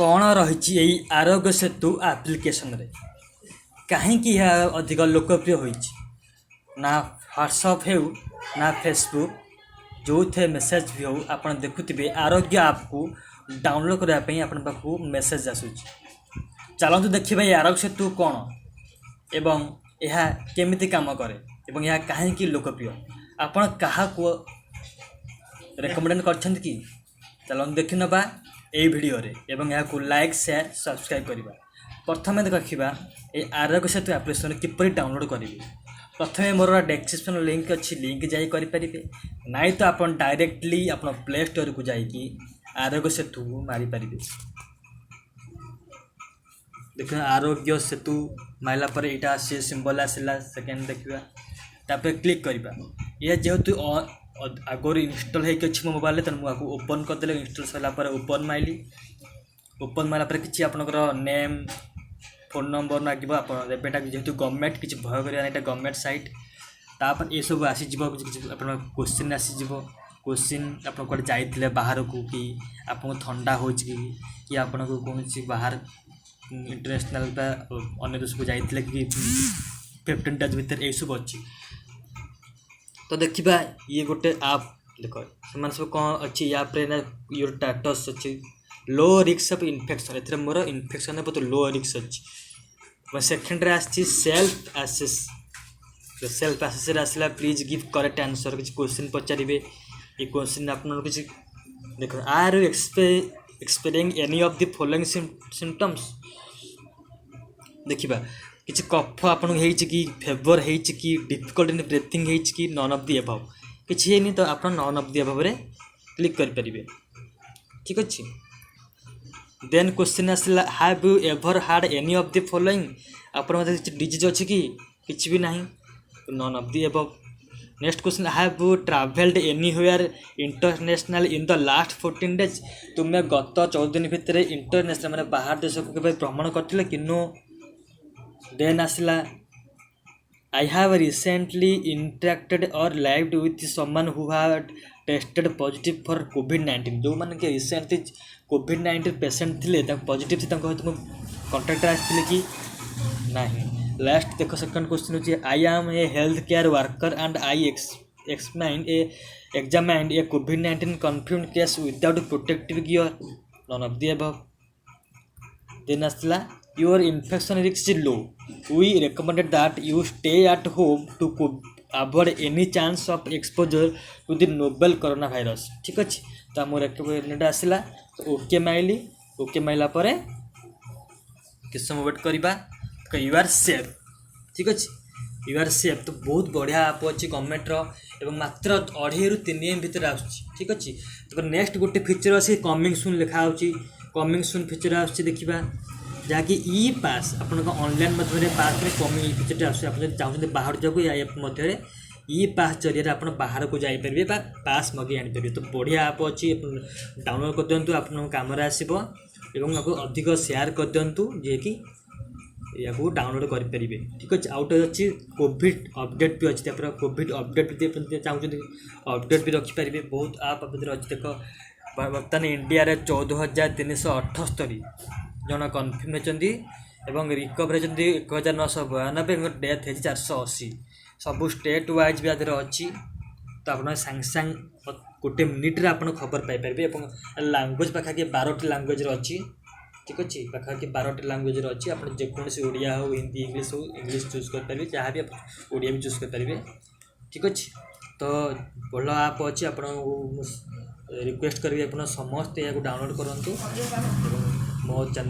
कौन रही आरोग्य सेतु आप्लिकेशन रे कहीं अधिक लोकप्रिय होइछि ना व्हाट्सअप हो ना फेसबुक जो थे मेसेज भी हो आप देखुवे आरोग्य आप को डाउनलोड करने आपण पाखु मेसेज आसूची। चलतु देखिए ये आरोग्य सेतु कौन एवं यह केमिति काम करे एवं यह कहीं लोकप्रिय आपण क्या रेकमेंड कर कि चलतु देखि नबा এই ভিডিওরে এবং এହାକୁ লাইক সেয়ার সবসক্রাইব করিবা। প্রথমে দেখিবা এই আরোগ্য সেতু আপ্লিকেশন কিপরি ডাউনলোড করিবে। প্রথমে মোর ডেসক্রিপশন লিঙ্ক ଅଛି লিঙ্ক যাই করি পারিবে নাই তো আপন ডাইরেক্টলি আপন প্লে স্টোর को যাইকি আরোগ্য সেতু মারি পারিবে। देखिए आरोग्य सेतु माइला पर इटा से सिंबल आसला सेकेंड देखिबा तापर क्लिक करिबा। ये जेहेतु आगर इनस्टॉल है कि मोबाइल तो मुझे ओपन करदे इनस्टॉल सरला ओपन माइली ओपन मारा पर किसी आपनकर नेम फोन नंबर मागे आपटा जेहेतु गवर्नमेंट किसी भय करा यहाँ गवर्नमेंट साइट तापर ये सब आसीज क्वेश्चन आसीज क्वेश्चन आप जाइए बाहर को कि आपको ठंडा हो कि आपन को कौन बाहर इंटरनेशनल अन्य देश को जाइए कि 15 डेज भर यही सब अच्छी। तो देखा ये गोटे आप देख सब कौन अच्छी या योर स्टेटस अच्छी low risk of infection a more infection बहुत लो रिस्क अच्छी। सेकेंड आसी सेल्फ आसेस आसला प्लीज गिव करेक्ट आंसर किसी क्वेश्चन पचारे ये क्वेश्चन आप किसी देख are you experience any of the following symptoms देखा किसी कफ आपन कि फेवर हो कि डिफिकल्ट इन ब्रेथिंग हो कि नन ऑफ द एबव किसी है तो आप नन ऑफ द एबव रे क्लिक करेंगे। ठीक अच्छे देन क्वेश्चन आसला have you ever heard any of the following आप डिजीज अच्छी कि किसी भी ना none of the above. Next question have you travelled anywhere international in the last 14 days तुम्हें गत 14 दिन भितर इंटरनेशनल मैंने बाहर देश को भ्रमण कर कि नो। देन आसला आई हैव रिसेंटली इंटरेक्टेड और lived with someone who had tested positive for कोविड-19 जो मैंने कि रिसेंटली कोविड-19 पेशेंट थे पॉजिटिव थे कंटाक्ट आसते कि नहीं। लास्ट देख सेकंड क्वेश्चन होची I am a health care worker and I examined a कोविड-19 confirmed case without protective gear none of the above. Then आसला your infection risk is low we recommended that you stay at home to avoid any chance of exposure to the novel coronavirus। ठीक अच्छे तो मोर recommend आसला okay Miley okay माइला पर किस समय wait करवा यू आर सेफ। ठीक अच्छे यू आर सेफ तो बहुत बढ़िया आप अच्छी गवर्नमेंट एवं मात्र 2.5 ରୁ 3 एम भितर आसुची। ठीक अच्छे तो नेक्स्ट गोटे फीचर अच्छे कमिंग सून लिखा कमिंग सून फीचर आसुची देखिबा जहाँकि ई पास आप ऑनलाइन मध्य पास में कमिंग फीचर आस चाहते बाहर जाओ या मध्य ई पास जरिए आप बाहर को जापरेंगे पास मगे आनीपर तो बढ़िया आप अच्छी डाउनलोड कर दिंतु आप कम आसो और आपको अधिक सेयार कर दिंतु जे कि या डाउनलोड करेंगे। ठीक अच्छे आउट अच्छी कोविड अपडेट भी अच्छी कोविड अपडेट भी चाहते अपडेट भी रखिपारे बहुत आप अच्छी देख बर्तमान इंडिया 14,378 जन कन्फर्म होती रिकवर होती 1992 डेथ है 480 सबू स्टेट वाइज भी आदि अच्छी तो आप सांगे सांग गोटे मिनिट्रे आप खबर पाइपर लांगुएज पाखापाखि 12टी लांगुएज अच्छी। ठीक अच्छे पाखापाखि 12टी लांगुएज अच्छी आप जेकोसी ओडिया हो हिंदी इंग्लीश हो इंग्लीश चूज करेंगे जहाँ भी ओडिया भी चूज करेंगे। ठीक अच्छे तो भल आप अच्छी आप रिक्वेस्ट करी आप समस्त या डाउनलोड करूँ मो चैनल